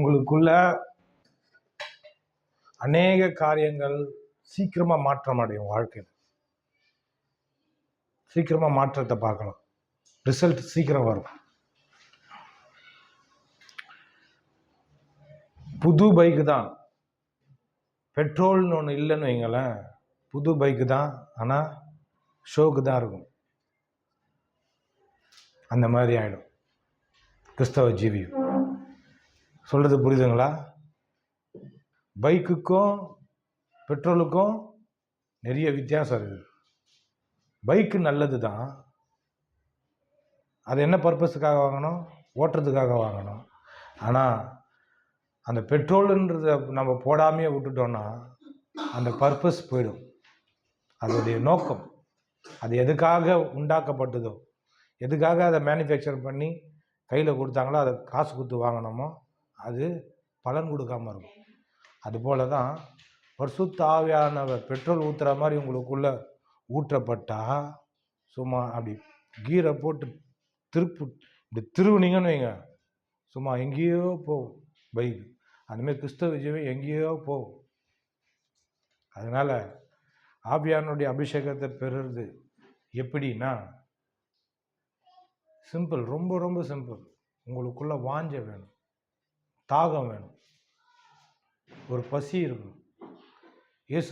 உங்களுக்குள்ள அநேக காரியங்கள் சீக்கிரமா மாற்றம் அடையும். வாழ்க்கையில் சீக்கிரமா மாற்றத்தை பார்க்கலாம், ரிசல்ட் சீக்கிரம் வரும். புது பைக்கு தான், பெட்ரோல்னு ஒன்று இல்லைன்னு வைங்களேன், புது பைக்கு தான், ஆனால் ஷோக்கு தான் இருக்கும். அந்த மாதிரி ஆகிடும் கிறிஸ்தவ ஜீவியம். சொல்கிறது புரியுதுங்களா? பைக்குக்கும் பெட்ரோலுக்கும் நிறைய வித்தியாசம் இருக்குது. பைக்கு நல்லது தான், அது என்ன பர்பஸுக்காக வாங்கணும்? ஓட்டுறதுக்காக வாங்கணும். ஆனால் அந்த பெட்ரோலுன்றத நம்ம போடாமையே விட்டுட்டோன்னா அந்த பர்பஸ் போயிடும். அதோடைய நோக்கம், அது எதுக்காக உண்டாக்கப்பட்டதோ, எதுக்காக அதை மேனுஃபேக்சர் பண்ணி கையில் கொடுத்தாங்களோ, அதை காசு கொடுத்து வாங்கினோமோ, அது பலன் கொடுக்காமல் இருக்கும். அதுபோல தான் பரிசுத்த ஆவியானவர் பெட்ரோல் ஊற்றுற மாதிரி உங்களுக்குள்ளே ஊற்றப்பட்டா, சும்மா அப்படி கீரை போட்டு இப்படி திருவுனீங்கன்னு வைங்க, சும்மா எங்கேயோ போகும் பைக். அதுமாதிரி கிறிஸ்தவ ஜீவன் எங்கேயோ போகும். அதனால் ஆவியானுடைய அபிஷேகத்தை பெறுறது எப்படின்னா சிம்பிள், ரொம்ப ரொம்ப சிம்பிள். உங்களுக்குள்ள வாஞ்ச வேணும், தாகம் வேணும், ஒரு பசி இருக்கணும். இயேசு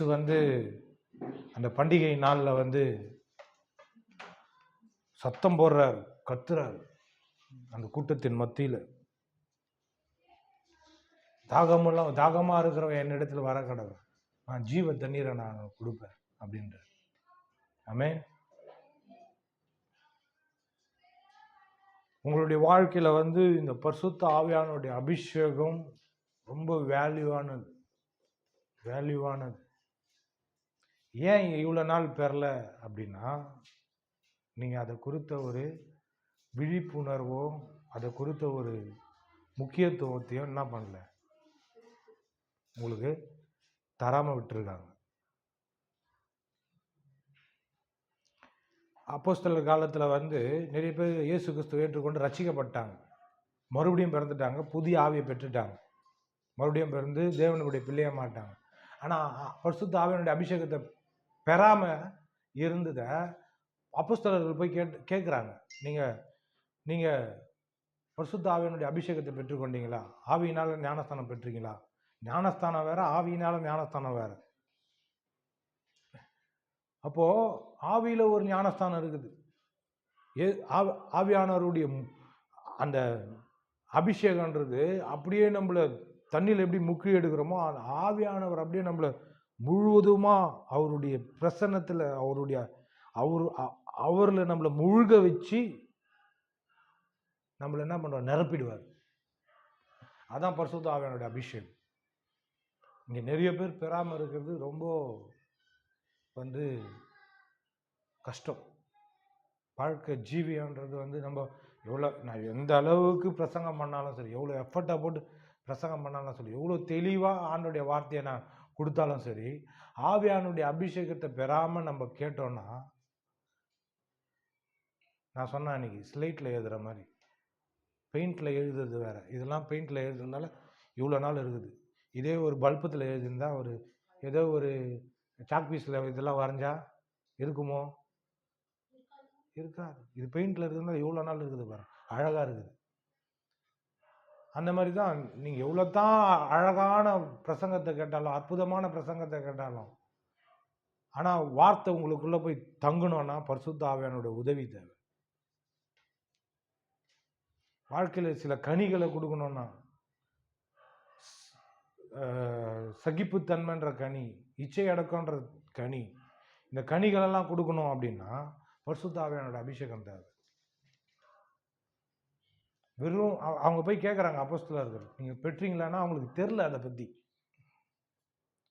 அந்த பண்டிகை நாளில் சத்தம் போடுறார், கத்துறார் அந்த கூட்டத்தின் மத்தியில், தாகமாக இருக்கிறவன் என்னிடத்தில் வர கடவுள், நான் ஜீவ தண்ணீரை நான் கொடுப்பேன் அப்படின்ற. ஆமென். உங்களுடைய வாழ்க்கையில் இந்த பரிசுத்த ஆவியானுடைய அபிஷேகம் ரொம்ப வேல்யூவானது. ஏன் இவ்வளோ நாள் பெறல அப்படின்னா, நீங்கள் அதை குறித்த ஒரு விழிப்புணர்வோ, அதை குறித்த ஒரு முக்கியத்துவத்தையும் என்ன பண்ணல, உங்களுக்கு தராமல் விட்டுருக்காங்க. அப்போஸ்தலர் காலத்தில் நிறைய பேர் இயேசு கிறிஸ்துவை ஏற்றுக்கொண்டு ரட்சிக்கப்பட்டாங்க, மறுபடியும் பிறந்துட்டாங்க, புதிய ஆவியை பெற்றுட்டாங்க, மறுபடியும் பிறந்து தேவனுடைய பிள்ளைய மாட்டாங்க. ஆனால் பரிசுத்த ஆவியனுடைய அபிஷேகத்தை பெறாமல் இருந்ததை அப்போஸ்தலர்கள் போய் கேட்குறாங்க, நீங்கள் பரிசுத்த ஆவியனுடைய அபிஷேகத்தை பெற்றுக்கொண்டீங்களா? ஆவியினால் ஞானஸ்தானம் பெற்றீங்களா? ஞானஸ்தானம் வேற, ஆவியினால ஞானஸ்தானம் வேற. அப்போ ஆவியில ஒரு ஞானஸ்தானம் இருக்குது. ஆவியானவருடைய அந்த அபிஷேகன்றது அப்படியே நம்மள தண்ணியில் எப்படி முக்கி எடுக்கிறோமோ, அந்த ஆவியானவர் அப்படியே நம்மள முழுவதுமா அவருடைய பிரசன்னத்தில் அவரில் நம்மளை முழுக வச்சு நம்மளை என்ன பண்ணுவார், நிரப்பிடுவார். அதான் பரிசுத்த ஆவியானுடைய அபிஷேகம். இங்கே நிறைய பேர் பெறாமல் இருக்கிறது ரொம்ப கஷ்டம். வாழ்க்கை ஜீவியன்றது நம்ம நான் எந்த அளவுக்கு பிரசங்கம் பண்ணாலும் சரி, எவ்வளோ எஃபர்ட்டை போட்டு பிரசங்கம் பண்ணாலும் சரி, எவ்வளோ தெளிவாக ஆண்டுடைய வார்த்தையை நான் கொடுத்தாலும் சரி, ஆவியானுடைய அபிஷேகத்தை பெறாமல் நம்ம கேட்டோம்னா, நான் சொன்னேன் அன்னைக்கு, ஸ்லேட்டில் எழுதுகிற மாதிரி, பெயிண்டில் எழுதுறது வேற, இதெல்லாம் பெயிண்டில் எழுதுறதுனால இவ்வளோ நாள் இருக்குது. இதே ஒரு பல்பத்தில் எழுதியிருந்தா, ஏதோ ஒரு சாக் பீஸில் இதெல்லாம் வரைஞ்சா இருக்குமோ? இருக்காது. இது பெயிண்டில் இருக்குதுன்னா எவ்வளோ நாள் இருக்குது பாரு, அழகாக இருக்குது. அந்த மாதிரி தான் நீங்கள் எவ்வளோ தான் அழகான பிரசங்கத்தை கேட்டாலும், அற்புதமான பிரசங்கத்தை கேட்டாலும், ஆனால் வார்த்தை உங்களுக்குள்ளே போய் தங்கணும்னா பரிசுத்த ஆவியானுடைய உதவி தேவை. வாழ்க்கையில் சில கனிகளை கொடுக்கணும்னா, சகிப்புத்தன்மைன்ற கனி, இச்சை அடக்கன்ற கனி, இந்த கனிகளெல்லாம் கொடுக்கணும் அப்படின்னா பரிசுத்த ஆவியானோட அபிஷேகம் தேவை. வெறும் அவங்க போய் கேட்குறாங்க அப்போஸ்தலர்கள், நீங்கள் பெற்றீங்களான்னா அவங்களுக்கு தெரில அதை பற்றி.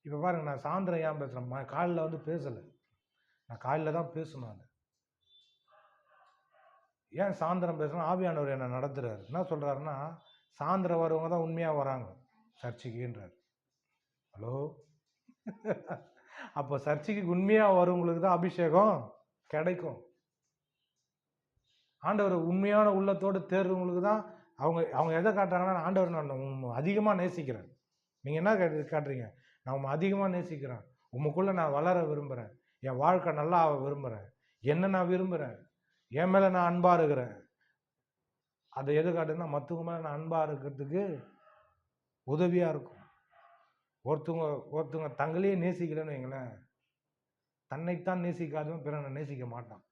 இப்போ பாருங்க, நான் சாயந்தரம் ஏன் பேசுகிறேன், காலையில் பேசலை, நான் காலையில் தான் பேசணும். அது ஏன் சாயந்தரம் பேசணும்? ஆவியானவர் என்னை நடத்துகிறார். என்ன சொல்கிறாருன்னா, சாயந்தரம் வரவங்க தான் உண்மையாக வராங்க சர்ச்சைக்குன்றார். ஹலோ, அப்போ சர்ச்சைக்கு உண்மையாக வரவங்களுக்கு தான் அபிஷேகம் கிடைக்கும். ஆண்டவர் உண்மையான உள்ளத்தோடு தேர்றவங்களுக்கு தான் அவங்க அவங்க எதை காட்டுறாங்கன்னா, ஆண்டவர் நான் அதிகமாக நேசிக்கிறேன். நீங்கள் என்ன காட்டுறீங்க? நான் உண்மை அதிகமாக நேசிக்கிறேன், உமக்குள்ளே நான் வளர விரும்புகிறேன், என் வாழ்க்கை நல்லா விரும்புகிறேன், என்ன நான் விரும்புகிறேன், என் மேலே நான் அன்பாக இருக்கிறேன். அதை எது காட்டுன்னா, மற்றவங்க மேலே நான் அன்பாக இருக்கிறதுக்கு உதவியாக இருக்கும். ஒருத்தவங்க தங்களையே நேசிக்கலன்னு வைங்களேன், தன்னைத்தான் நேசிக்காதவன் பிறனை நேசிக்க மாட்டான்.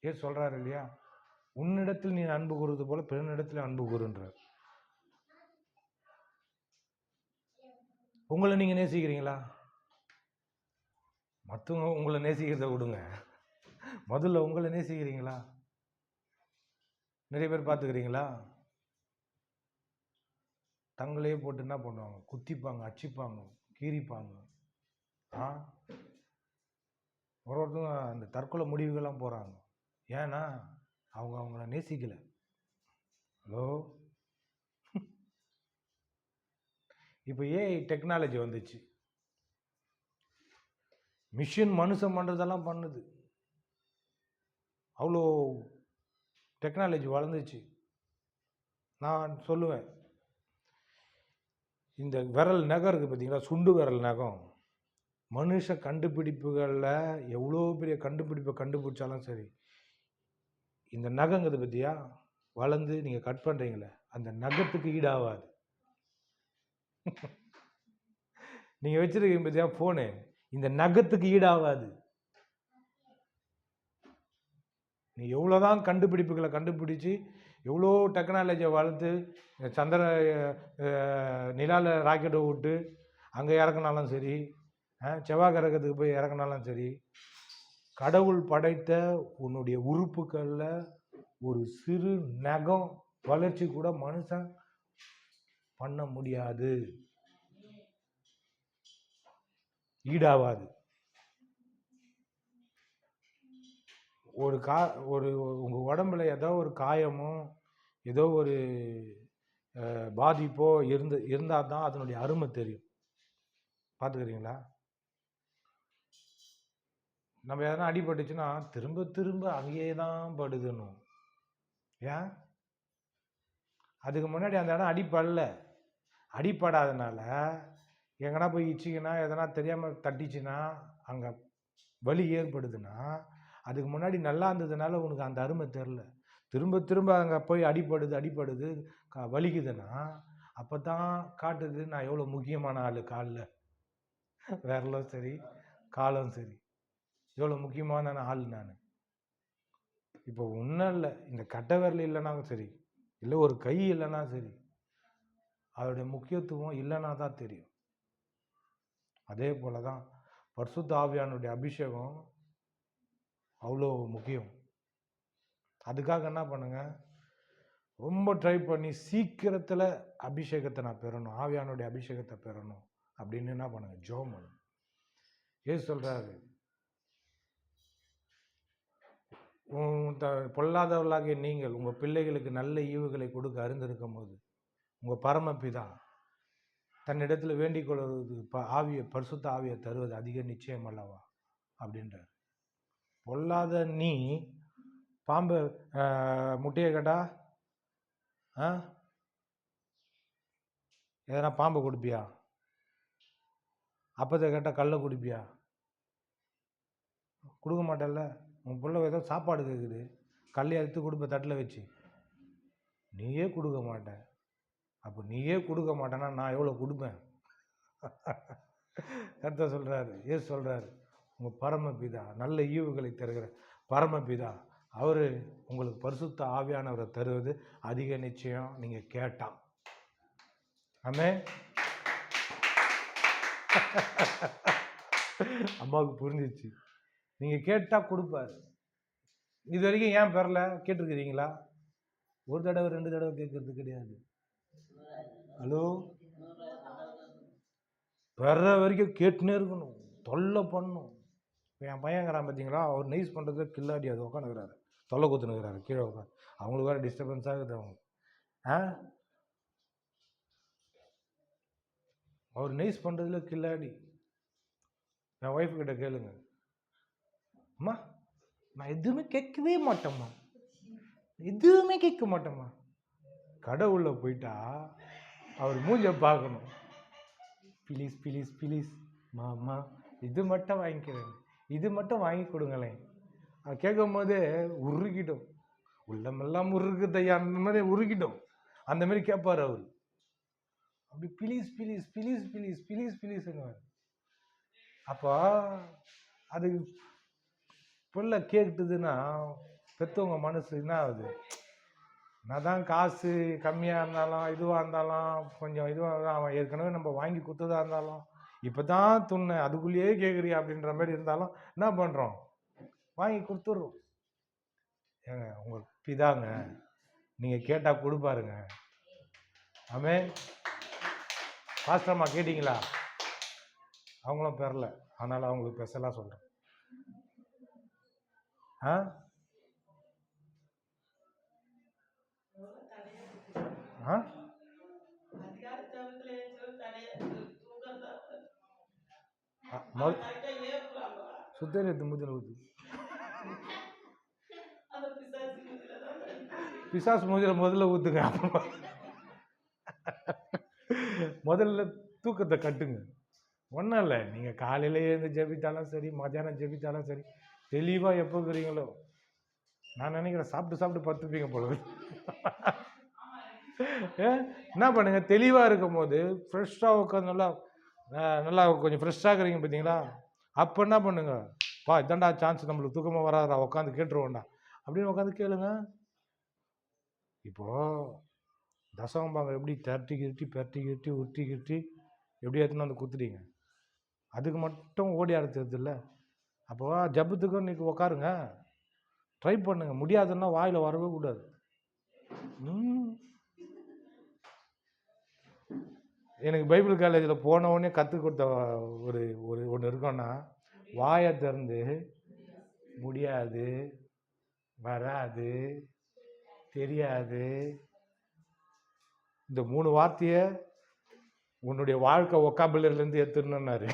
ஏன் சொல்கிறாரு இல்லையா? உன்னிடத்தில் நீ அன்பு கூறுவது போல பிறனிடத்தில் அன்பு கூறுன்றார். உங்களை நீங்கள் நேசிக்கிறீங்களா? மற்றவங்க உங்களை நேசிக்கிறத விடுங்க, முதல்ல உங்களை நேசிக்கிறீங்களா? நிறைய பேர் பார்த்துக்கிறீங்களா? தங்களையே போட்டு என்ன பண்ணுவாங்க? குத்திப்பாங்க, அடிச்சுப்பாங்க, கீறிப்பாங்க. ஒருத்தவங்க அந்த தற்கொலை முடிவுகள்லாம் போகிறாங்க. ஏன்னா அவங்கள நேசிக்கலை. ஹலோ, இப்போ ஏஐ டெக்னாலஜி வந்துச்சு, மிஷின் மனுஷன் பண்ணுறதெல்லாம் பண்ணுது, அவ்வளோ டெக்னாலஜி வளர்ந்துச்சு. நான் சொல்லுவேன், இந்த விரல் நகம் இருக்குது பார்த்தீங்களா, சுண்டு விரல் நகம், மனுஷ கண்டுபிடிப்புகளில் எவ்வளோ பெரிய கண்டுபிடிப்பை கண்டுபிடிச்சாலும் சரி, இந்த நகங்கிறது பற்றியா வளர்ந்து நீங்கள் கட் பண்ணுறீங்களே, அந்த நகத்துக்கு ஈடாகாது. நீங்கள் வச்சுருக்கீங்க பார்த்தியா ஃபோனு, இந்த நகத்துக்கு ஈடாகாது. நீ எவ்வளோதான் கண்டுபிடிப்புகளை கண்டுபிடிச்சி எவ்வளோ டெக்னாலஜியை வளர்த்து சந்திர நிலாவில் ராக்கெட்டை விட்டு அங்கே இறக்குனாலும் சரி, செவ்வாய் கிரகத்துக்கு போய் இறக்குனாலும் சரி, கடவுள் படைத்த உன்னுடைய உறுப்புகளில் ஒரு சிறு நகம் வளர்ச்சி கூட மனுஷன் பண்ண முடியாது, ஈடாகாது. ஒரு உங்கள் உடம்புல ஏதோ ஒரு காயமோ ஏதோ ஒரு பாதிப்போ இருந்தால் தான் அதனுடைய அருமை தெரியும். பார்த்துக்கிறீங்களா? நம்ம எதனா அடிபட்டுச்சுன்னா திரும்ப திரும்ப அங்கேயே தான் படுதணும். ஏன்? அதுக்கு முன்னாடி அந்த இடம் அடிப்படாதனால எங்கன்னா போய் இச்சிங்கன்னா எதனா தெரியாமல் தட்டிச்சுன்னா அங்கே வலி ஏற்படுதுன்னா, அதுக்கு முன்னாடி நல்லா இருந்ததுனால உனக்கு அந்த அருமை தெரில. திரும்ப திரும்ப அங்கே போய் அடிப்படுது வலிக்குதுன்னா அப்போ தான் காட்டுது நான் எவ்வளோ முக்கியமான ஆள். காலில் விரலும் சரி காலும் சரி, எவ்வளோ முக்கியமான ஆள் நான். இப்போ ஒன்றும் இல்லை, இந்த கட்டை விரல் இல்லைனாலும் சரி, இல்லை ஒரு கை இல்லைன்னா சரி, அதோடைய முக்கியத்துவம் இல்லைன்னா தான் தெரியும். அதே போல தான் பரிசுத்த ஆவியானுடைய அபிஷேகம் அவ்வளோ முக்கியம். அதுக்காக என்ன பண்ணுங்க, ரொம்ப ட்ரை பண்ணி சீக்கிரத்தில் அபிஷேகத்தை நான் பெறணும், ஆவியானுடைய அபிஷேகத்தை பெறணும் அப்படின்னு என்ன பண்ணுங்க, ஜெபம் பண்ணுங்க. ஏசு சொல்றாரு, பொல்லாதவர்களாகிய நீங்கள் உங்கள் பிள்ளைகளுக்கு நல்ல ஈவுகளை கொடுக்க அறிந்திருக்கும் போது உங்கள் பரமபிதா தன்னிடத்தில் வேண்டிக் கொள்வது பரிசுத்த ஆவியை தருவது அதிக நிச்சயம் அல்லவா அப்படின்றார். பொல்லாத நீ பாம்பு முட்டையை கேட்டா எதனா பாம்பை கொடுப்பியா? அப்பத்தை கேட்டால் கல்லை குடிப்பியா? கொடுக்க மாட்டேல்ல. உன் பிள்ளை ஏதோ சாப்பாடு கேட்குது, கல்லை எடுத்து கொடுப்ப தட்டில் வச்சு, நீயே கொடுக்க மாட்டேன். அப்போ நீயே கொடுக்க மாட்டேன்னா நான் எவ்வளோ கொடுப்பேன்? கர்த்தர் சொல்கிறாரு, ஏசு சொல்கிறாரு, உங்கள் பரமபிதா நல்ல ஈவுகளை தருகிற பரமபிதா அவர் உங்களுக்கு பரிசுத்த ஆவியானவரை தருவது அதிக நிச்சயம். நீங்கள் கேட்டான். ஆமே. அம்மாவுக்கு புரிஞ்சிச்சு. நீங்கள் கேட்டால் கொடுப்பாரு. இது வரைக்கும் ஏன் பெறல கேட்டிருக்கிறீங்களா? ஒரு தடவை 2 தடவை கேட்கறது கிடையாது. ஹலோ, பெற வரைக்கும் கேட்டுனே இருக்கணும், தொல்லை பண்ணணும். இப்போ என் பையங்கிறான் பார்த்தீங்களா, அவர் நைஸ் பண்ணுறதுல கில்லாடி அது உட்காந்துக்கிறாரு, தொல்லை கொடுத்துனுக்கிறாரு கீழே உட்காந்து. அவங்களுக்கு வேறு டிஸ்டர்பன்ஸாக இருக்குது. அவங்க அவர் நைஸ் பண்ணுறதுல கில்லாடி. என் ஒய்ஃபு கிட்ட கேளுங்க, அம்மா நான் எதுவுமே கேட்கவே மாட்டேம்மா, எதுவுமே கேட்க மாட்டேம்மா, கடவுள்ள போயிட்டா அவர் மூஞ்ச பார்க்கணும். ப்ளீஸ் ப்ளீஸ் ப்ளீஸ் மாமா இது மட்டும் வாங்கிக்கிறேன், இது மட்டும் வாங்கி கொடுங்களேன். கேட்கும் போது உருகிடும், உள்ளமெல்லாம் உருகுதையா, அந்த மாதிரி உருகிடும். அந்த மாதிரி கேட்பார் அவர். அப்படி please please please please please ப்ளீஸ்ன்னு. அப்போ அது பிள்ளை கேட்டுதுன்னா பெற்றவங்க மனசு என்ன ஆகுது? நான் தான் காசு கம்மியாக இருந்தாலும் இதுவாக இருந்தாலும் கொஞ்சம் இதுவாக அவன் ஏற்கனவே நம்ம வாங்கி கொடுத்ததா இருந்தாலும் இப்போ தான் துண்ண அதுக்குள்ளேயே கேட்குறியா அப்படின்ற மாதிரி இருந்தாலும் என்ன பண்ணுறோம்? வாங்கி கொடுத்துட்றோம். ஏங்க உங்கள் பிதாங்க, நீங்கள் கேட்டால் கொடுப்பாருங்க. ஆமே. பாஸ்டர்மா கேட்டிங்களா? அவங்களும் பெறல, அதனால் அவங்களுக்கு ஸ்பெஷலாக சொல்கிறேன். ஆ ஆ சுத்தேரி முதல்ல ஊத்து. பிசாசு முதல்ல ஊத்துங்க. முதல்ல தூக்கத்தை கட்டுங்க. ஒன்றும் இல்லை, நீங்கள் காலையிலேயே இருந்து ஜெபித்தாலும் சரி, மத்தியானம் ஜெபித்தாலும் சரி, தெளிவாக எப்போ இருக்கிறீங்களோ, நான் நினைக்கிறேன் சாப்பிட்டு பத்துப்பீங்க போல. என்ன பண்ணுங்க, தெளிவாக இருக்கும் போது ஃப்ரெஷ்ஷாக உட்காந்து நல்லா கொஞ்சம் ஃப்ரெஷ்ஷாக இருக்கிறீங்க பார்த்தீங்களா? அப்போ என்ன பண்ணுங்க, பா இதாண்டா சான்ஸ், நம்மளுக்கு தூக்கமாக வராதா, உட்காந்து கேட்டுருவோண்டா அப்படின்னு உட்காந்து கேளுங்க. இப்போது தசமபாங்க எப்படி பெரட்டி உருட்டி எப்படி எடுத்துன்னு வந்து குத்துட்டீங்க, அதுக்கு மட்டும் ஓடி அடைச்சது இல்லை. அப்போ ஜபத்துக்கும் இன்னைக்கு உட்காருங்க, ட்ரை பண்ணுங்க. முடியாதுன்னா வாயில் வரவே கூடாது. எனக்கு பைபிள் காலேஜில் போனவுடனே கற்றுக் கொடுத்த ஒன்று இருக்கோன்னா, வாயை திறந்து முடியாது, வராது, தெரியாது, இந்த 3 வார்த்தையை உன்னுடைய வாழ்க்கை ஒக்காபுலர்லேருந்து எடுத்துடணுன்னாரு.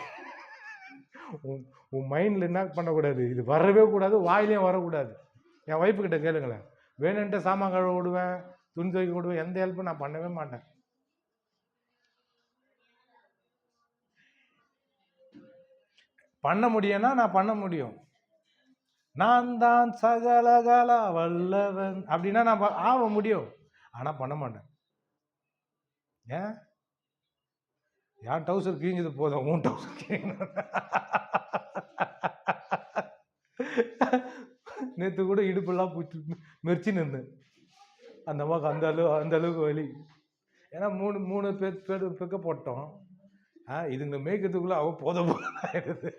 உன் மைண்டில் என்ன பண்ணக்கூடாது, இது வரவே கூடாது, வாயிலையும் வரக்கூடாது. என் ஒய்ஃபு கிட்ட கேளுங்களேன், வேணுன்ட்டு சாமான் கழுவ விடுவேன், துணி துவைக்க விடுவேன், எந்த ஹெல்ப்பும் நான் பண்ணவே மாட்டேன். பண்ண முடியும்னா நான் பண்ண முடியும். நான் தான் சகலகல வல்லவன் அப்படின்னா நான் ஆக முடியும், ஆனால் பண்ண மாட்டேன். ஏன்? என் டவுசர் கிழிஞ்சது போதும், உன் டவுசர் கிழிஞ்சது. நேற்று கூட இடுப்பெல்லாம் பூச்சி மெரிச்சு நின்று அந்த அம்மாவுக்கு அந்த அளவுக்கு வலி. ஏன்னா மூணு பேர் பெக்க போட்டோம். இதுங்களை மேய்க்கிறதுக்குள்ள அவ போத ஆயிடுது.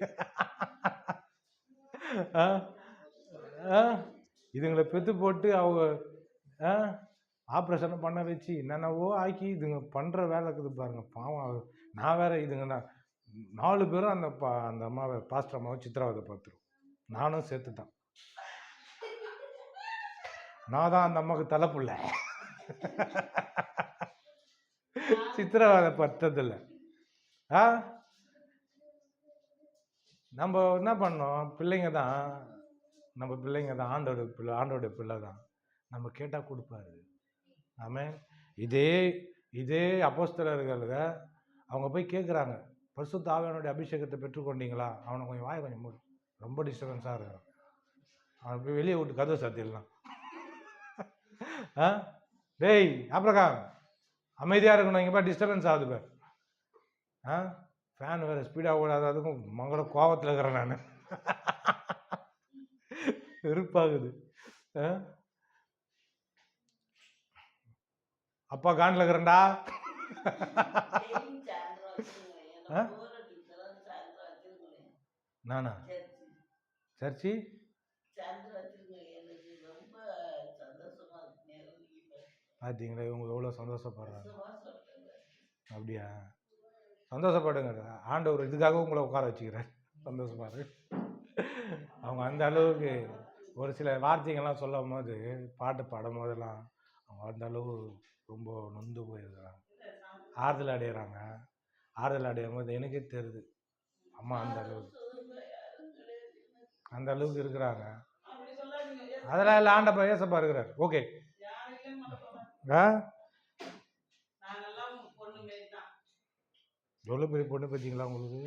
இதுங்களை பெற்று போட்டு அவங்க ஆப்ரேஷனை பண்ண வச்சு என்னென்னவோ ஆக்கி இதுங்க பண்ணுற வேலை இருக்குது பாருங்க, பாவம். நான் வேற இதுங்க 4 பேரும் அந்த அம்மாவை, பாஸ்டர் அம்மாவை சித்திரவதை பார்த்துரும். நானும் சேர்த்து தான். நான் தான் அந்த அம்மாவுக்கு தலைப்புள்ள. சித்திரவதை பட்டதில்லை. நம்ம என்ன பண்ணோம், பிள்ளைங்க தான், நம்ம பிள்ளைங்க தான், ஆண்டோட பிள்ளை தான். நம்ம கேட்டால் கொடுப்பாரு. ஆமென். இதே அப்போஸ்தலர்கள அவங்க போய் கேட்குறாங்க, பரிசுத்த ஆவியானவருடைய அபிஷேகத்தை பெற்றுக்கொண்டீங்களா? அவனை கொஞ்சம் வாயை கொஞ்சம் மூடு, ரொம்ப டிஸ்டர்பன்ஸாக இருக்கும். அவனை போய் வெளியே விட்டு கதவை சாத்திடலாம். டேய் ஆப்ரகாம், அமைதியாக இருக்கணும், இங்கே போய் டிஸ்டர்பன்ஸ் ஆகுது பேர். ஃபேன் வேறு ஸ்பீடாக ஓடாது, அதுக்கும் மங்கள கோபத்தில் இருக்கிறேன் நான். வெறுப்பாகுது. அப்பா காண்டில் இருக்கிறேன்டா. நானா சர்ச்சி பார்த்தீங்களா, இவங்க எவ்வளோ சந்தோஷப்படுறாங்க. அப்படியா? சந்தோஷப்படுங்க, ஆண்டவர் இதுக்காக உங்களை உட்கார வச்சுக்கிறேன், சந்தோஷப்பாரு. அவங்க அந்த அளவுக்கு ஒரு சில வார்த்தைகள்லாம் சொல்லும் போது, பாட்டு பாடும் போதெல்லாம் அவங்க அந்த அளவு ரொம்ப நொந்து போயிருக்கிறாங்க, ஆறுதல் அடைகிறாங்க. ஆறுதல் அடையும் போது எனக்கே தெரியுது, அம்மா அந்த அளவுக்கு இருக்கிறாங்க. அதெல்லாம் இல்லை, ஆண்டப்பா ஏசப்பா இருக்கிறார். ஓகே. எவ்வளோ பெரிய பொண்ணு பார்த்தீங்களா உங்களுக்கு?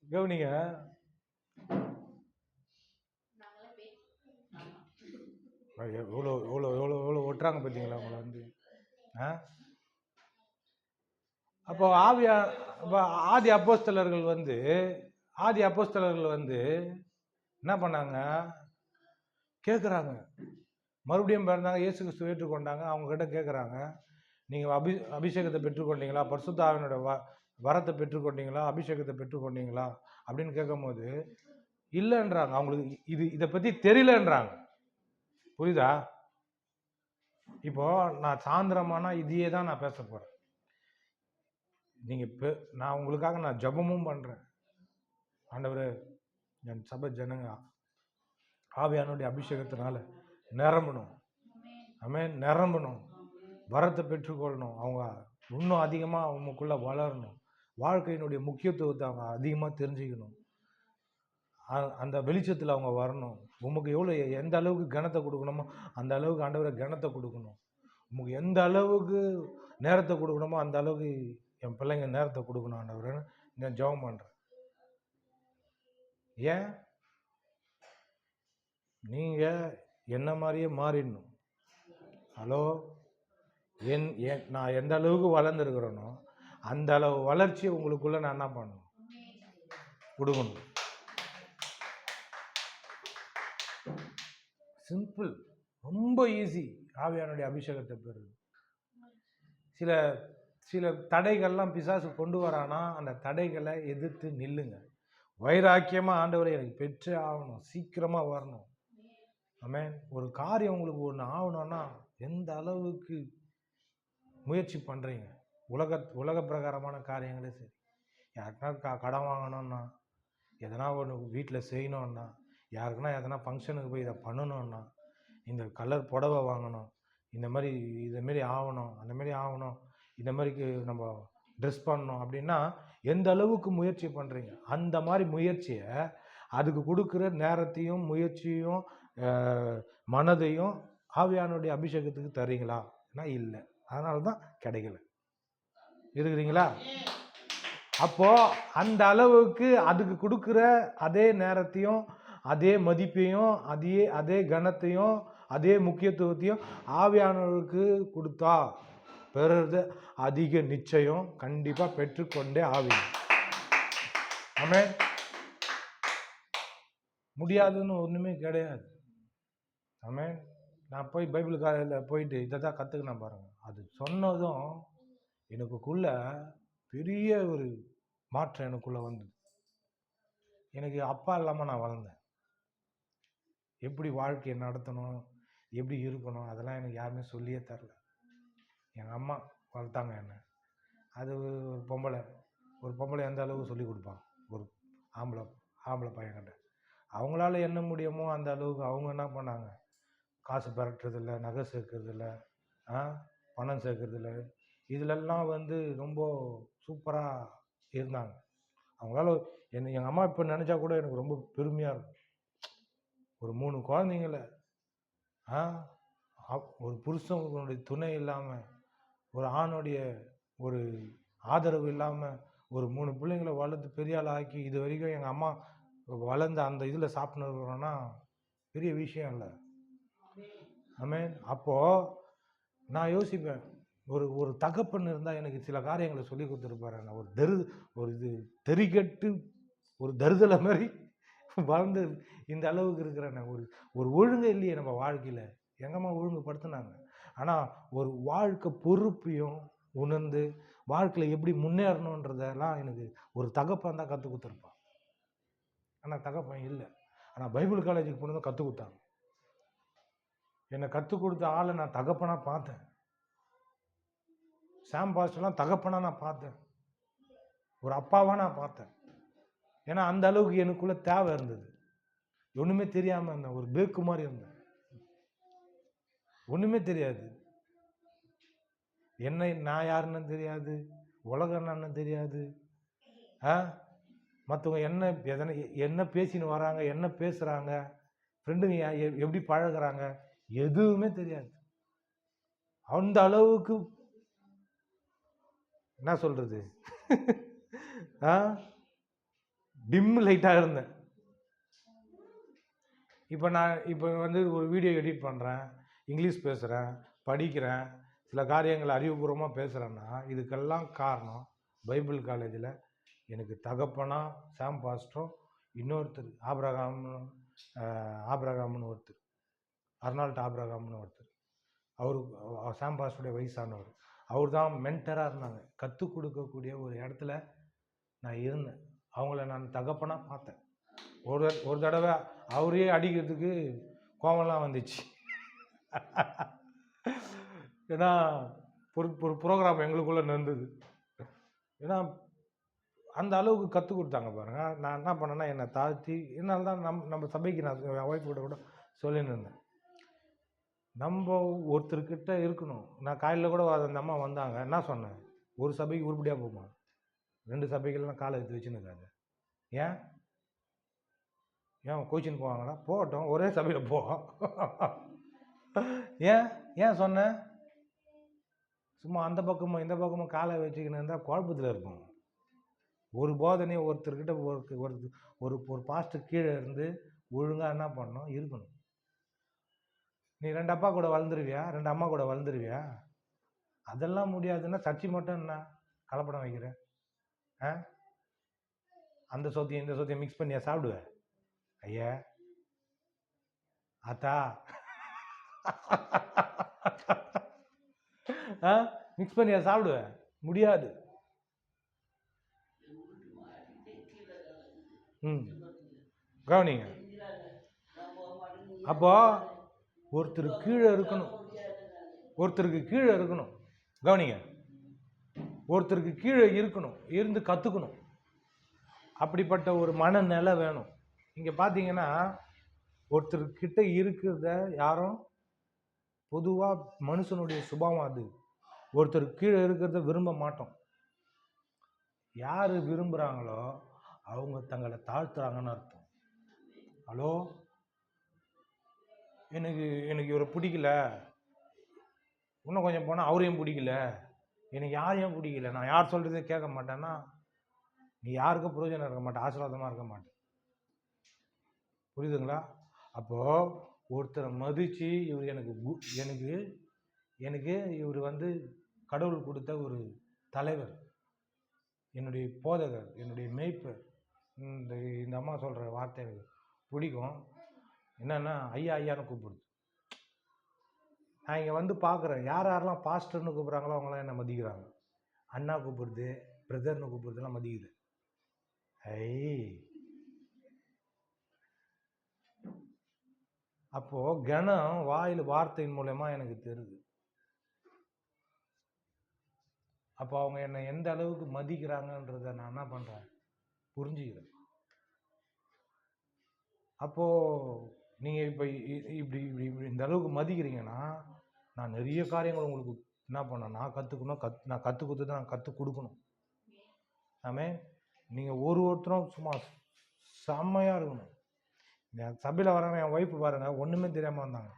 கவனிங்க, எவ்வளோ எவ்வளோ எவ்வளோ எவ்வளோ ஒட்டுறாங்க பார்த்தீங்களா உங்களை வந்து. அப்போ அப்போ ஆதி அப்போஸ்தலர்கள் வந்து என்ன பண்ணாங்க? கேட்குறாங்க. மறுபடியும் பிறந்தாங்க, இயேசு கிறிஸ்துவை ஏற்றுக்கொண்டாங்க. அவங்க கிட்ட கேட்குறாங்க, நீங்கள் அபிஷேகத்தை பெற்றுக்கொண்டீங்களா, பரிசுத்த ஆவியினுடைய வரத்தை பெற்றுக்கொண்டீங்களா, அபிஷேகத்தை பெற்றுக்கொண்டீங்களா அப்படின்னு கேட்கும்போது இல்லைன்றாங்க. அவங்களுக்கு இதை பற்றி தெரியலன்றாங்க. புரியுதா? இப்போ நான் சாயந்தரமானா இதையே தான் நான் பேச போகிறேன். நான் உங்களுக்காக நான் ஜபமும் பண்ணுறேன். ஆண்டவரே, என் சபை ஜனங்க ஆவியானுடைய அபிஷேகத்தினால நிரம்பணும். ஆமென். நிரம்பணும், வரத்தை பெற்றுக்கொள்ளணும். அவங்க இன்னும் அதிகமாக அவங்களுக்குள்ள வளரணும். வாழ்க்கையினுடைய முக்கியத்துவத்தை அவங்க அதிகமாக தெரிஞ்சுக்கணும். அந்த வெளிச்சத்தில் அவங்க வரணும். உமக்கு எந்த அளவுக்கு கனத்தை கொடுக்கணுமோ அந்த அளவுக்கு ஆண்டவரை கனத்தை கொடுக்கணும். உமக்கு எந்த அளவுக்கு நேரத்தை கொடுக்கணுமோ அந்த அளவுக்கு என் பிள்ளைங்க நேரத்தை கொடுக்கணும் ஆண்டவரேன்னு நான் ஜெபம் பண்ணுறேன். ஏன்? நீங்கள் என்ன மாதிரியே மாறிடணும். ஹலோ, நான் எந்த அளவுக்கு வளர்ந்துருக்கிறேனோ அந்த அளவு வளர்ச்சியை உங்களுக்குள்ள நான் என்ன பண்ணணும்? கொடுக்கணும். சிம்பிள், ரொம்ப ஈஸி. ஆவியானுடைய அபிஷேகத்தை பெறுது. சில தடைகள்லாம் பிசாசு கொண்டு வரானா, அந்த தடைகளை எதிர்த்து நில்லுங்க. வைராக்கியமாக ஆண்டவரை எனக்கு பெற்றே ஆகணும், சீக்கிரமாக வரணும். ஆமென். ஒரு காரியம் உங்களுக்கு ஒன்று ஆகணும்னா எந்த அளவுக்கு முயற்சி பண்ணுறீங்க? உலக பிரகாரமான காரியங்களே சரி, யாருக்குன்னா கடன் வாங்கணும்னா, எதனா ஒன்று வீட்டில் செய்யணும்னா, யாருக்குன்னா எதனா ஃபங்க்ஷனுக்கு போய் இதை பண்ணணும்னா, இந்த கலர் புடவை வாங்கணும், இதமாரி ஆகணும், அந்தமாரி ஆகணும், இந்த மாதிரிக்கு நம்ம ட்ரெஸ் பண்ணணும் அப்படின்னா எந்த அளவுக்கு முயற்சி பண்ணுறீங்க? அந்த மாதிரி முயற்சியை, அதுக்கு கொடுக்குற நேரத்தையும் முயற்சியும் மனதையும் ஆவியானுடைய அபிஷேகத்துக்கு தரீங்களா? இல்லை. அதனால தான் கிடைக்கல. இருக்கிறீங்களா? அப்போ அந்த அளவுக்கு அதுக்கு கொடுக்குற அதே நேரத்தையும் அதே மதிப்பையும் அதே கனத்தையும் அதே முக்கியத்துவத்தையும் ஆவியானவருக்கு கொடுத்தா பெறுறது அதிக நிச்சயம், கண்டிப்பாக பெற்றுக்கொண்டே ஆவியும். ஆமென். முடியாதுன்னு ஒன்றுமே கிடையாது. ஆமென். நான் போய் பைபிள் காலையில் போயிட்டு இதை தான் கற்றுக்கினேன் பாருங்க. அது சொன்னதும் எனக்குள்ள பெரிய ஒரு மாற்றம் எனக்குள்ளே வந்தது. எனக்கு அப்பா இல்லாமல் நான் வளர்ந்தேன். எப்படி வாழ்க்கையை நடத்தணும், எப்படி இருக்கணும், அதெல்லாம் எனக்கு யாருமே சொல்லியே தரல. எங்கள் அம்மா வளர்த்தாங்க என்னை. அது ஒரு பொம்பளை எந்த அளவுக்கு சொல்லி கொடுப்பாங்க ஒரு ஆம்பளை பையன்கிட்ட. அவங்களால என்ன முடியுமோ அந்த அளவுக்கு அவங்க என்ன பண்ணாங்க? காசு பெறட்டுறதில்ல, நகை சேர்க்கறதில்ல, பணம் சேர்க்கறதில்ல, இதிலெல்லாம் ரொம்ப சூப்பராக இருந்தாங்க. அவங்களால எங்கள் அம்மா இப்போ நினச்சா கூட எனக்கு ரொம்ப பெருமையாக இருக்கும். ஒரு 3 குழந்தைங்கள ஒரு புருஷனுடைய துணை இல்லாமல், ஒரு ஆணுடைய ஒரு ஆதரவு இல்லாமல், ஒரு 3 பிள்ளைங்களை வளர்த்து பெரிய ஆள் ஆக்கி இது வரைக்கும் எங்கள் அம்மா வளர்ந்த அந்த இதில் சாப்பிட்ணுன்னா பெரிய விஷயம் இல்லை. ஆமென். அப்போது நான் யோசிப்பேன், ஒரு தகப்பன் இருந்தால் எனக்கு சில காரியங்களை சொல்லி கொடுத்துருப்பாரு. நான் ஒரு தெறிகட்டு ஒரு தருதலை மாதிரி வளர்ந்து இந்த அளவுக்கு இருக்கிறேன். ஒரு ஒழுங்கு இல்லையே நம்ம வாழ்க்கையில். எங்கம்மா ஒழுங்குபடுத்தினாங்க. ஆனால் ஒரு வாழ்க்கை பொறுப்பையும் உணர்ந்து வாழ்க்கையில் எப்படி முன்னேறணுன்றதெல்லாம் எனக்கு ஒரு தகப்பன் தான் கற்றுக் கொடுத்துருப்பான். ஆனால் தகப்பன் இல்லை. ஆனால் பைபிள் காலேஜுக்கு போனதும் கற்றுக் கொடுத்தாங்க. என்னை கற்றுக் கொடுத்த ஆளை நான் தகப்பனாக பார்த்தேன். சாம் பாஸ்டர்லாம் தகப்பனாக நான் பார்த்தேன், ஒரு அப்பாவாக நான் பார்த்தேன். ஏன்னா அந்த அளவுக்கு எனக்குள்ள தேவை இருந்தது. ஒன்றுமே தெரியாமல் இருந்தேன், ஒரு பேக்கு மாதிரி இருந்தேன். ஒன்றுமே தெரியாது, நான் யாருன்னு தெரியாது, உலகம் என்னன்னு தெரியாது, மற்றவங்க என்ன பேசின்னு வராங்க, என்ன பேசுகிறாங்க, ஃப்ரெண்டுங்க எப்படி பழகிறாங்க, எதுவுமே தெரியாது. அந்த அளவுக்கு என்ன சொல்றது டிம் லைட்டாக இருந்தேன். இப்போ வந்து ஒரு வீடியோ எடிட் பண்ணுறேன், இங்கிலீஷ் பேசுகிறேன், படிக்கிறேன், சில காரியங்களை அறிவுபூர்வமாக பேசுகிறேன்னா இதுக்கெல்லாம் காரணம் பைபிள் காலேஜில் எனக்கு தகப்பனா சாம் பாஸ்டரும், இன்னொருத்தர் ஆபிரகாம்னு ஒருத்தர், அர்னால்ட் ஆபிரகாம்னு ஒருத்தர், அவரு சாம் பாஸ்டருடைய வயசானவர். அவர் தான் மென்டராக இருந்தாங்க. கற்றுக் கொடுக்கக்கூடிய ஒரு இடத்துல நான் இருந்தேன். அவங்கள நான் தகப்பனாக பார்த்தேன். ஒரு தடவை அவரே அடிக்கிறதுக்கு கோவம்லாம் வந்துச்சு. ஏன்னா ஒரு ப்ரோக்ராம் எங்களுக்குள்ளே நடந்தது. ஏன்னா அந்த அளவுக்கு கற்றுக் கொடுத்தாங்க பாருங்கள். நான் என்ன பண்ணேன்னா என்னை தாழ்த்தி, என்னால் தான் நம்ம சபைக்கு நான் என் ஒய்ஃப் கூட சொல்லின்னு இருந்தேன், நம்ம ஒருத்தர்கிட்ட இருக்கணும். நான் காலையில் கூட அந்த அம்மா வந்தாங்க, என்ன சொன்னேன், ஒரு சபைக்கு உருப்படியாக போமா, 2 சபைகள்லாம் காலை எடுத்து வச்சுன்னு இருக்காங்க. ஏன் கோச்சின்னு போவாங்களா? போகட்டும், ஒரே சபையில் போ. ஏன் சொன்னேன்? சும்மா அந்த பக்கமும் இந்த பக்கமும் காலை வச்சுக்கின்னு இருந்தால் குழப்பத்தில் இருக்கும். ஒரு போதனையை ஒருத்தர்கிட்ட ஒரு ஒரு பாஸ்டர் கீழே இருந்து ஒழுங்காக என்ன பண்ணணும், இருக்கணும். நீ 2 அப்பா கூட வளர்ந்துருவியா, 2 அம்மா கூட வளர்ந்துருவியா? அதெல்லாம் முடியாதுன்னா சர்ச்சை மட்டும் என்ன கலப்படம் வைக்கிற? அந்த சொத்தையும் இந்த சொத்தையும் மிக்ஸ் பண்ணியா சாப்பிடுவேன்? ஐயா ஆத்தா மிக்ஸ் பண்ணியா சாப்பிடுவேன்? முடியாது. கவனிங்க. அப்போ ஒருத்தருக்கு கீழே இருக்கணும், ஒருத்தருக்கு கீழே இருக்கணும். கவனிங்க, ஒருத்தருக்கு கீழே இருக்கணும், இருந்து கற்றுக்கணும். அப்படிப்பட்ட ஒரு மனநிலை வேணும். இங்கே பார்த்தீங்கன்னா ஒருத்தர்கிட்ட இருக்கிறத யாரும் பொதுவாக மனுஷனுடைய சுபாவம் அது. ஒருத்தர் கீழே இருக்கிறத விரும்ப மாட்டோம். யார் விரும்புகிறாங்களோ அவங்க தங்களை தாழ்த்துறாங்கன்னு அர்த்தம். ஹலோ, எனக்கு இவரை பிடிக்கல, இன்னும் கொஞ்சம் போனால் அவரையும் பிடிக்கல, எனக்கு யாரையும் பிடிக்கல, நான் யார் சொல்கிறதே கேட்க மாட்டேன்னா நீ யாருக்கும் பிரயோஜனம் இருக்க மாட்டேன், ஆசீர்வாதமாக இருக்க மாட்டேன். புரியுதுங்களா? அப்போது ஒருத்தரை மதித்து இவர் எனக்கு இவர் வந்து கடவுள் கொடுத்த ஒரு தலைவர், என்னுடைய போதகர், என்னுடைய மேய்ப்பர். இந்த அம்மா சொல்கிற வார்த்தை எனக்கு பிடிக்கும். என்னென்னா ஐயா ஐயான்னு கூப்பிடுது. நான் இங்கே வந்து பார்க்குறேன், யாரெல்லாம் பாஸ்டர்னு கூப்பிட்றாங்களோ அவங்களாம் என்னை மதிக்கிறாங்க. அண்ணா கூப்பிடுது, பிரதர்னு கூப்பிடுறதுலாம் மதிக்குது. அப்போது கணம் வாயில் வார்த்தையின் மூலமா எனக்கு தெரியுது. அப்போ அவங்க என்னை எந்த அளவுக்கு மதிக்கிறாங்கன்றதை நான் என்ன பண்ணுறேன், புரிஞ்சுக்கிறேன். அப்போது நீங்கள் இப்போ இப்படி இப்படி இப்படி இந்த அளவுக்கு மதிக்கிறீங்கன்னா நான் நிறைய காரியங்கள் உங்களுக்கு என்ன பண்ணேன், நான் கற்றுக்கணும், நான் கற்றுக் கொடுத்து நான் கற்றுக் கொடுக்கணும். ஆமே, நீங்கள் ஒருத்தரும் சும்மா செம்மையாக இருக்கணும். என் சபையில் வராங்க, என் ஒய்ஃபு பாருங்கள், ஒன்றுமே தெரியாமல் வந்தாங்க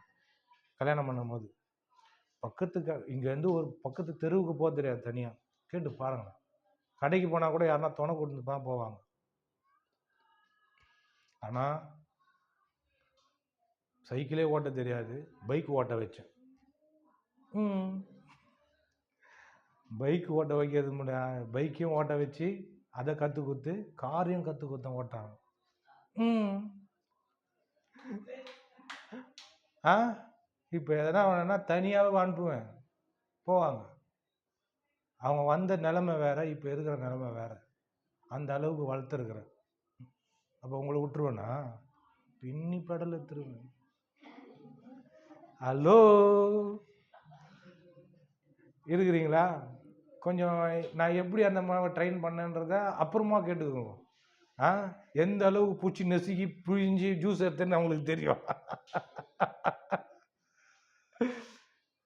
கல்யாணம் பண்ணும்போது. இங்கேருந்து ஒரு பக்கத்து தெருவுக்கு போக தெரியாது, தனியாக கேட்டு பாருங்கள். கடைக்கு போனால் கூட யாருன்னா துணை கொடுத்து தான் போவாங்க. ஆனால் சைக்கிளே ஓட்ட தெரியாது, பைக் ஓட்ட வச்சேன். பைக் ஓட்ட வைக்கிறது முடியாது, பைக்கையும் ஓட்ட வச்சு அதை கற்றுக் கொடுத்து காரையும் கற்றுக் கொடுத்தேன் ஓட்டாங்க. இப்போ எதனா வேணும்னா தனியாகவே அனுப்புவேன், போவாங்க. அவங்க வந்த நிலைமை வேற, இப்போ இருக்கிற நிலைமை வேற. அந்த அளவுக்கு வளர்த்துருக்குறேன். அப்போ உங்களை விட்டுருவேன்னா பின்னி படல் எடுத்துருவேன். ஹலோ, இருக்கிறீங்களா? கொஞ்சம் நான் எப்படி அந்த மாதிரி ட்ரெயின் பண்ணேன்றத அப்புறமா கேட்டுக்கோங்க. எந்த அளவுக்கு பூச்சி நெசுக்கி புழிஞ்சு ஜூஸ் எடுத்தேன்னு அவங்களுக்கு தெரியும்.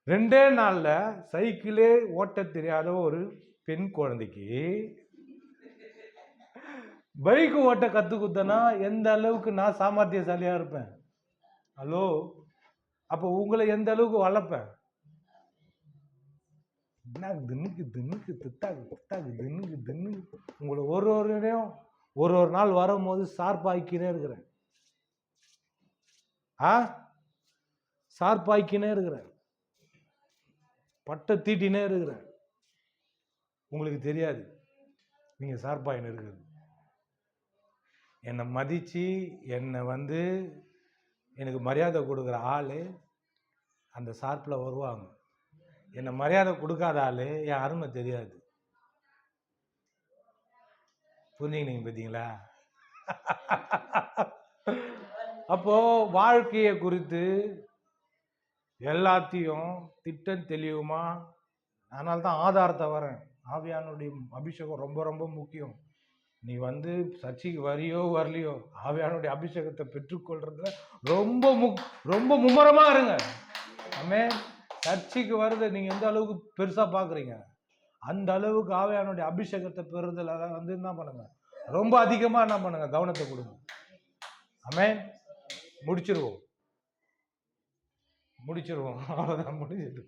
2 நாளில் சைக்கிளே ஓட்ட தெரியாத ஒரு பெண் குழந்தைக்கு பைக் ஓட்ட கற்றுக் கொடுத்தனா எந்த அளவுக்கு நான் சாமர்த்தியசாலியாக இருப்பேன். ஹலோ, அப்போ உங்களை எந்த அளவுக்கு வளர்ப்பேன். தின்னுக்கு தின்னுக்கு தித்தாக்கு தித்தாக்கு தின்னுக்கு தின்னுக்கு உங்களை ஒரு நாள் வரும்போது சார்பாய்க்கினே இருக்கிறேன். சார்பாய்க்கினே இருக்கிறேன், பட்டை தீட்டினே இருக்கிறேன். உங்களுக்கு தெரியாது நீங்க சார்பாயின்னு இருக்குது. என்னை மதித்து என்னை எனக்கு மரியாதை கொடுக்குற ஆள் அந்த சார்பில் வருவாங்க. என்னை மரியாதை கொடுக்காத ஆள் என் அருமை தெரியாது. புரிஞ்சுக்கினீங்க பார்த்தீங்களா? அப்போ வாழ்க்கையை குறித்து எல்லாத்தையும் திட்டம் தெளிவுமா, அதனால தான் ஆதாரத்தை வரேன். ஆவியானுடைய அபிஷேகம் ரொம்ப ரொம்ப முக்கியம். நீ சர்ச்சைக்கு வரியோ வரலையோ ஆவியானுடைய அபிஷேகத்தை பெற்றுக்கொள்றதுல ரொம்ப மும்முரமா இருங்க. ஆமென். சர்ச்சைக்கு வருது நீங்க எந்த அளவுக்கு பெருசா பாக்குறீங்க, அந்த அளவுக்கு ஆவியானுடைய அபிஷேகத்தை பெறுறதுல என்ன பண்ணுங்க, ரொம்ப அதிகமா என்ன பண்ணுங்க, கவனத்தை கொடுங்க. ஆமென். முடிச்சிருவோம். அவ்வளவுதான், முடிஞ்சது.